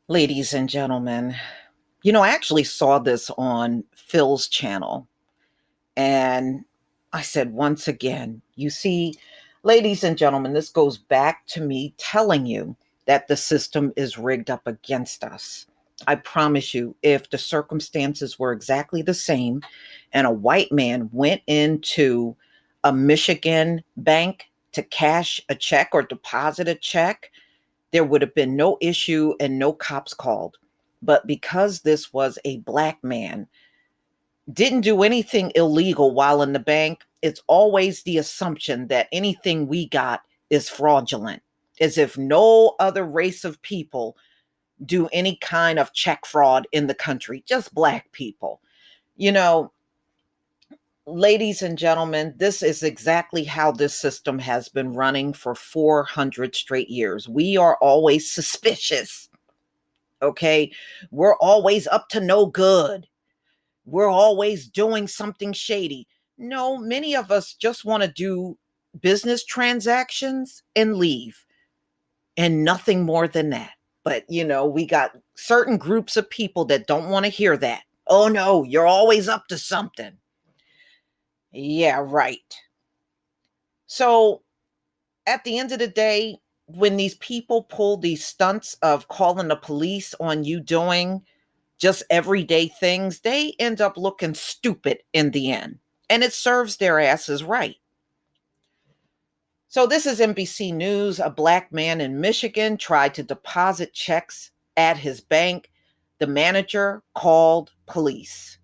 Ladies and gentlemen, I actually saw this on Phil's channel, and I said, once again, you see, ladies and gentlemen, this goes back to me telling you that the system is rigged up against us. I promise you, if the circumstances were exactly the same and a white man went into a Michigan bank to cash a check or deposit a check, there would have been no issue and no cops called. But because this was a black man, didn't do anything illegal while in the bank, it's always the assumption that anything we got is fraudulent, as if no other race of people do any kind of check fraud in the country, just black people. You know, Ladies and gentlemen, this is exactly how this system has been running for 400 straight years. We are always suspicious. Okay. We're always up to no good. We're always doing something shady. No, many of us just want to do business transactions and leave, and nothing more than that. But, we got certain groups of people that don't want to hear that. Oh, no, you're always up to something. Yeah, right. So at the end of the day, when these people pull these stunts of calling the police on you doing just everyday things, they end up looking stupid in the end. And it serves their asses right. So, this is NBC News. A black man in Michigan tried to deposit checks at his bank. The manager called police.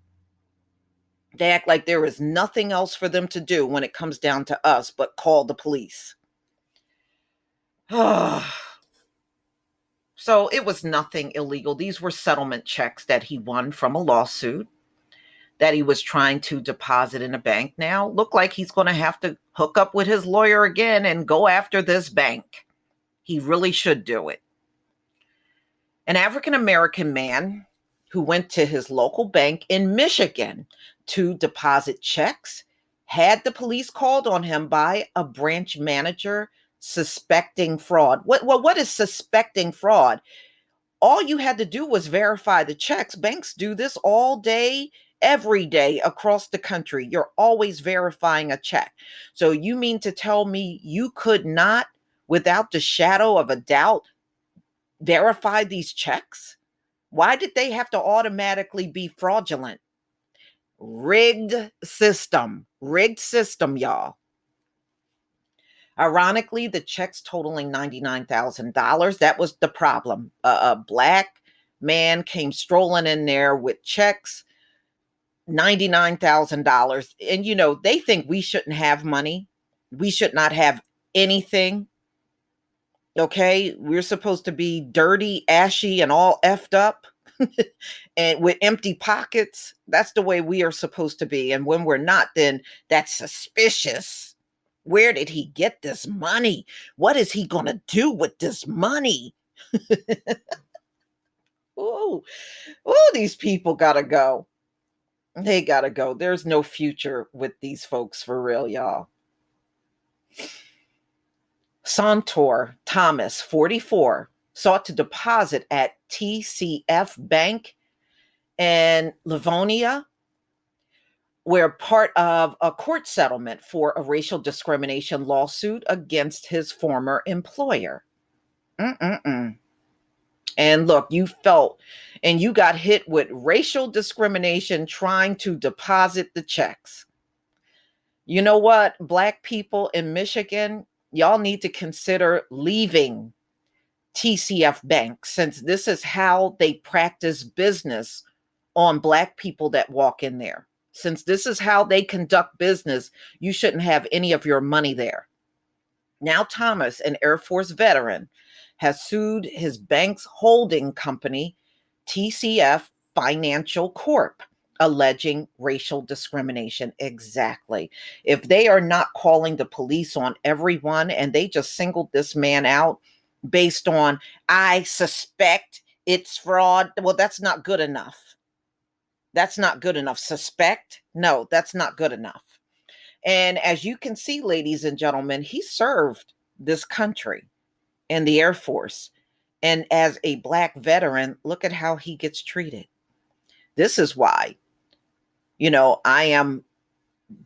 They act like there is nothing else for them to do when it comes down to us but call the police. So, it was nothing illegal. These were settlement checks that he won from a lawsuit that he was trying to deposit in a bank. Now look like he's going to have to hook up with his lawyer again and go after this bank. He really should do it. An African American man who went to his local bank in Michigan to deposit checks had the police called on him by a branch manager suspecting fraud. What is suspecting fraud? All you had to do was verify the checks. Banks do this all day, every day across the country. You're always verifying a check. So you mean to tell me you could not, without the shadow of a doubt, verify these checks? Why did they have to automatically be fraudulent? Rigged system, y'all. Ironically, the checks totaling $99,000, that was the problem. A black man came strolling in there with checks, $99,000. And, they think we shouldn't have money. We should not have anything. Okay. We're supposed to be dirty, ashy, and all effed up and with empty pockets. That's the way we are supposed to be. And when we're not, then that's suspicious. Where did he get this money? What is he going to do with this money? Ooh, these people got to go. They got to go. There's no future with these folks for real, y'all. Sauntore Thomas, 44, sought to deposit at TCF Bank in Livonia, were part of a court settlement for a racial discrimination lawsuit against his former employer. Mm-mm-mm. And look, you felt and you got hit with racial discrimination trying to deposit the checks. You know what, Black people in Michigan, y'all need to consider leaving TCF Bank, since this is how they practice business on Black people that walk in there. Since this is how they conduct business, you shouldn't have any of your money there. Now, Thomas, an Air Force veteran, has sued his bank's holding company, TCF Financial Corp, alleging racial discrimination. Exactly. If they are not calling the police on everyone and they just singled this man out based on, I suspect it's fraud, well, that's not good enough. That's not good enough. Suspect? No, that's not good enough. And as you can see, ladies and gentlemen, he served this country in the Air Force. And as a Black veteran, look at how he gets treated. This is why, I am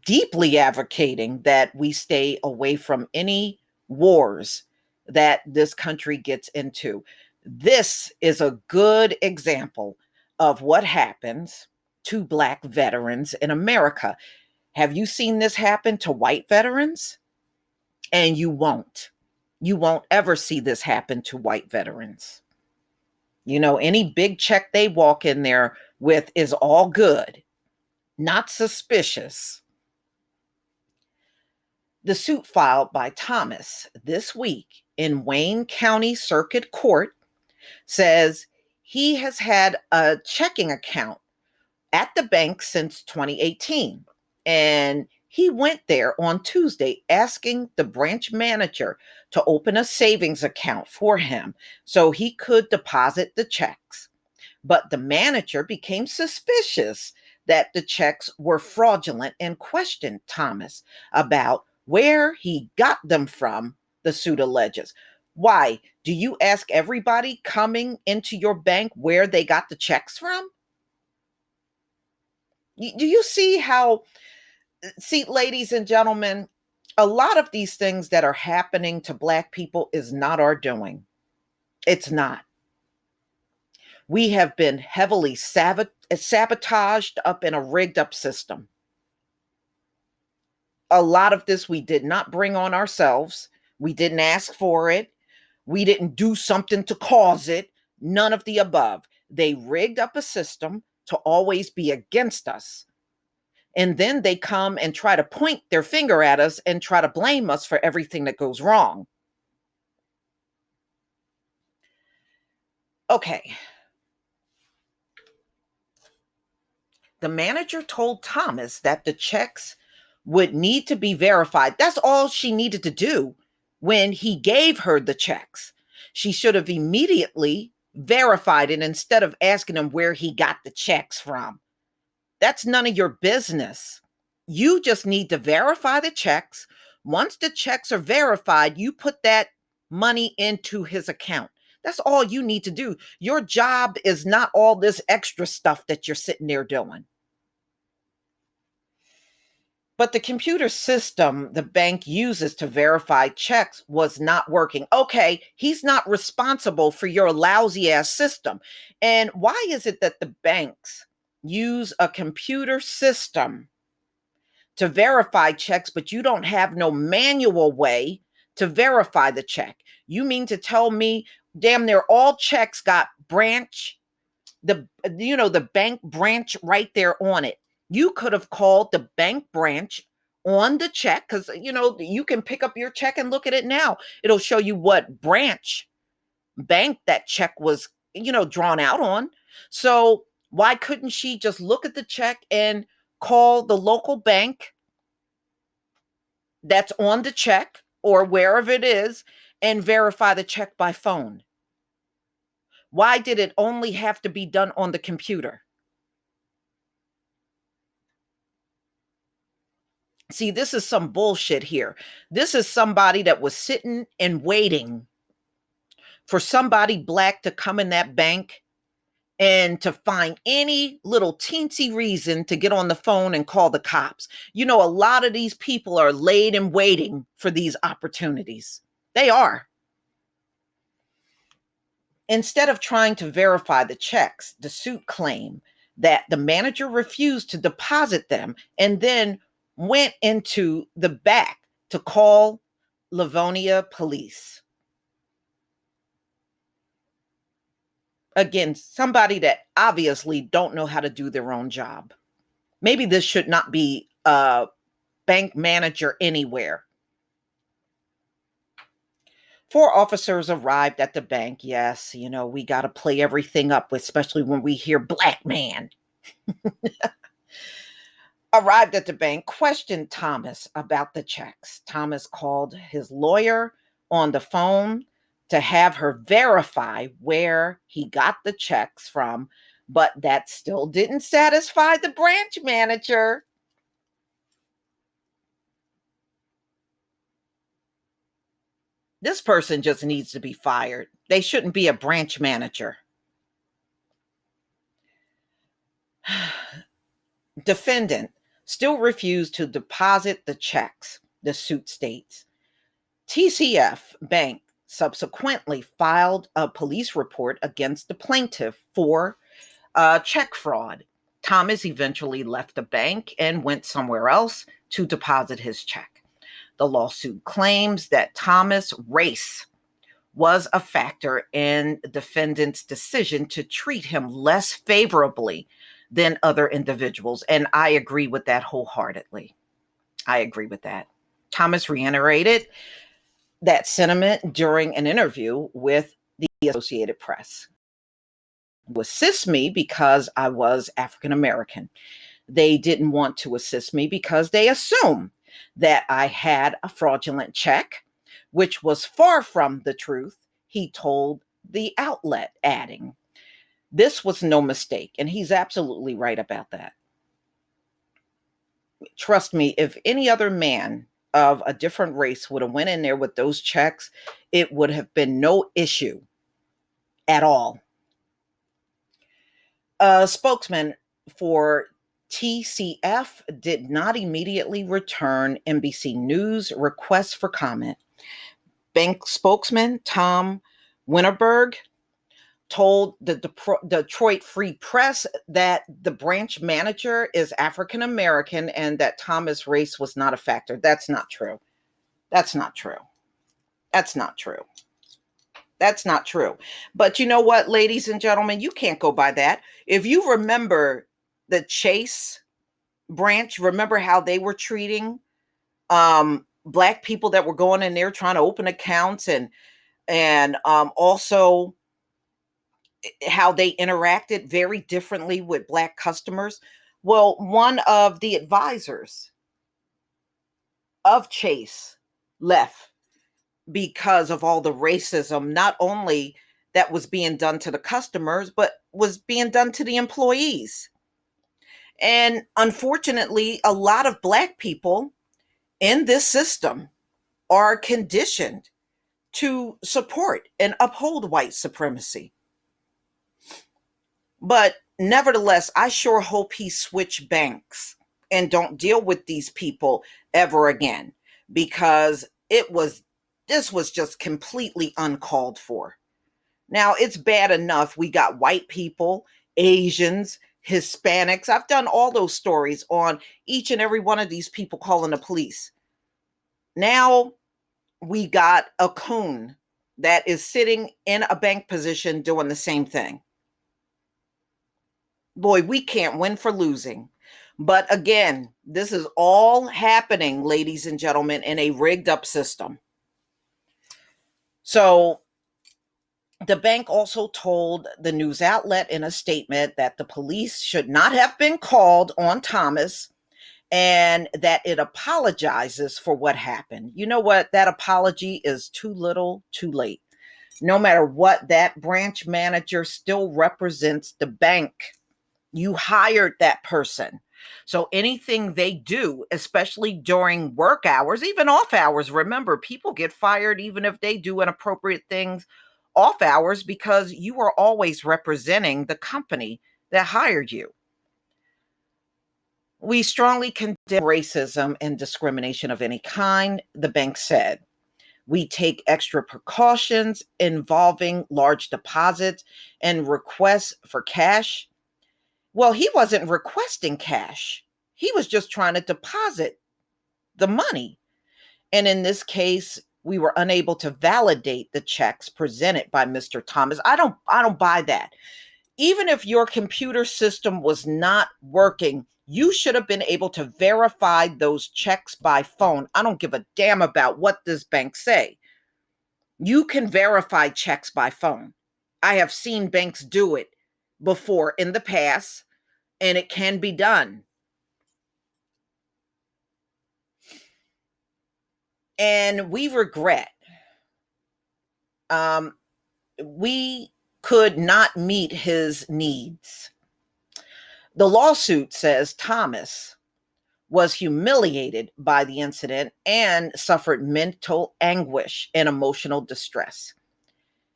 deeply advocating that we stay away from any wars that this country gets into. This is a good example of what happens to Black veterans in America. Have you seen this happen to white veterans? And you won't. You won't ever see this happen to white veterans. Any big check they walk in there with is all good, not suspicious. The suit filed by Thomas this week in Wayne County Circuit Court says he has had a checking account at the bank since 2018. And he went there on Tuesday asking the branch manager to open a savings account for him so he could deposit the checks. But the manager became suspicious that the checks were fraudulent and questioned Thomas about where he got them from, the suit alleges. Why? Do you ask everybody coming into your bank where they got the checks from? Do you see how, see, ladies and gentlemen, a lot of these things that are happening to Black people is not our doing. It's not. We have been heavily sabotaged up in a rigged up system. A lot of this we did not bring on ourselves. We didn't ask for it. We didn't do something to cause it. None of the above. They rigged up a system to always be against us. And then they come and try to point their finger at us and try to blame us for everything that goes wrong. Okay. The manager told Thomas that the checks would need to be verified. That's all she needed to do when he gave her the checks. She should have immediately verified it instead of asking him where he got the checks from. That's none of your business. You just need to verify the checks. Once the checks are verified, you put that money into his account. That's all you need to do. Your job is not all this extra stuff that you're sitting there doing. But the computer system the bank uses to verify checks was not working. Okay, he's not responsible for your lousy ass system. And why is it that the banks use a computer system to verify checks, but you don't have no manual way to verify the check? You mean to tell me damn near all checks got the bank branch right there on it? You could have called the bank branch on the check, because you can pick up your check and look at it now. It'll show you what branch bank that check was drawn out on. So why couldn't she just look at the check and call the local bank that's on the check or wherever it is and verify the check by phone? Why did it only have to be done on the computer? See, this is some bullshit here. This is somebody that was sitting and waiting for somebody Black to come in that bank and to find any little teensy reason to get on the phone and call the cops. A lot of these people are laid and waiting for these opportunities. They are. Instead of trying to verify the checks, the suit claimed that the manager refused to deposit them and then went into the back to call Livonia police. Again, somebody that obviously don't know how to do their own job. Maybe this should not be a bank manager anywhere. 4 officers arrived at the bank. Yes, we got to play everything up, especially when we hear Black man. Arrived at the bank, questioned Thomas about the checks. Thomas called his lawyer on the phone to have her verify where he got the checks from, but that still didn't satisfy the branch manager. This person just needs to be fired. They shouldn't be a branch manager. Defendant still refused to deposit the checks, the suit states. TCF Bank subsequently filed a police report against the plaintiff for check fraud. Thomas eventually left the bank and went somewhere else to deposit his check. The lawsuit claims that Thomas' race was a factor in the defendant's decision to treat him less favorably than other individuals. And I agree with that wholeheartedly. I agree with that. Thomas reiterated that sentiment during an interview with the Associated Press. To assist me because I was African American. They didn't want to assist me because they assumed that I had a fraudulent check, which was far from the truth, he told the outlet, adding, "This was no mistake." And he's absolutely right about that. Trust me, if any other man of a different race would have went in there with those checks, it would have been no issue at all. A spokesman for TCF did not immediately return NBC News requests for comment. Bank spokesman Tom Winterberg told the Detroit Free Press that the branch manager is African American and that Thomas' race was not a factor. That's not true. That's not true. That's not true. That's not true. But you know what, ladies and gentlemen, you can't go by that. If you remember the Chase branch, remember how they were treating black people that were going in there trying to open accounts, and also how they interacted very differently with black customers. Well, one of the advisors of Chase left because of all the racism, not only that was being done to the customers, but was being done to the employees. And unfortunately, a lot of black people in this system are conditioned to support and uphold white supremacy. But nevertheless, I sure hope he switch banks and don't deal with these people ever again, because this was just completely uncalled for. Now, it's bad enough we got white people, Asians, Hispanics. I've done all those stories on each and every one of these people calling the police. Now we got a coon that is sitting in a bank position doing the same thing. Boy, we can't win for losing. But again, this is all happening, ladies and gentlemen, in a rigged up system. So the bank also told the news outlet in a statement that the police should not have been called on Thomas and that it apologizes for what happened. You know what? That apology is too little, too late. No matter what, that branch manager still represents the bank. You hired that person. So anything they do, especially during work hours, even off hours, remember, people get fired even if they do inappropriate things off hours because you are always representing the company that hired you. We strongly condemn racism and discrimination of any kind, the bank said. We take extra precautions involving large deposits and requests for cash. Well, he wasn't requesting cash. He was just trying to deposit the money. And in this case, we were unable to validate the checks presented by Mr. Thomas. I don't buy that. Even if your computer system was not working, you should have been able to verify those checks by phone. I don't give a damn about what this bank say. You can verify checks by phone. I have seen banks do it before in the past, and it can be done. And we regret we could not meet his needs. The lawsuit says Thomas was humiliated by the incident and suffered mental anguish and emotional distress.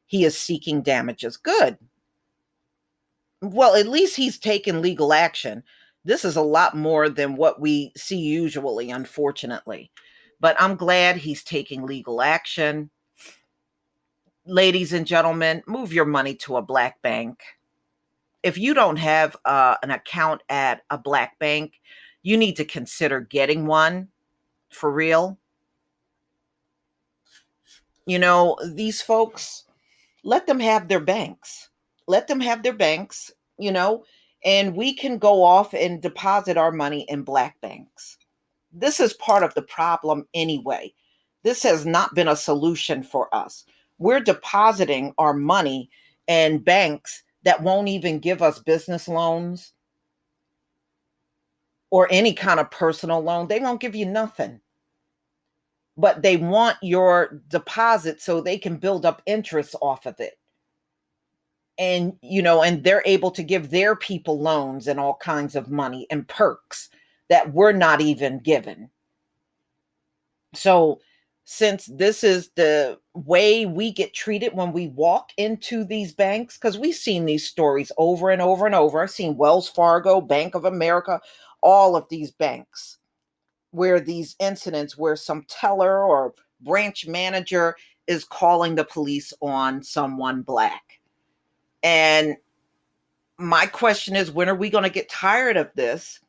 He is seeking damages. Good. Well, at least he's taken legal action. This is a lot more than what we see usually, unfortunately. But I'm glad he's taking legal action. Ladies and gentlemen, move your money to a black bank. If you don't have an account at a black bank, you need to consider getting one for real. You know, these folks, let them have their banks. Let them have their banks, you know, and we can go off and deposit our money in black banks. This is part of the problem anyway. This has not been a solution for us. We're depositing our money in banks that won't even give us business loans or any kind of personal loan. They won't give you nothing, but they want your deposit so they can build up interest off of it. And, you know, and they're able to give their people loans and all kinds of money and perks that we're not even given. So, since this is the way we get treated when we walk into these banks, because we've seen these stories over and over and over. I've seen Wells Fargo, Bank of America, all of these banks where these incidents where some teller or branch manager is calling the police on someone black. And my question is, when are we going to get tired of this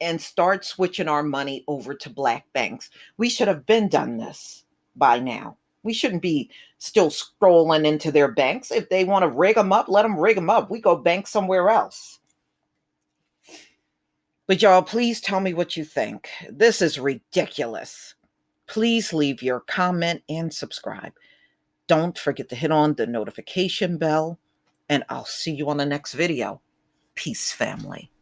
and start switching our money over to black banks? We should have been done this by now. We shouldn't be still scrolling into their banks. If they want to rig them up, let them rig them up. We go bank somewhere else. But y'all, please tell me what you think. This is ridiculous. Please leave your comment and subscribe. Don't forget to hit on the notification bell, and I'll see you on the next video. Peace, family.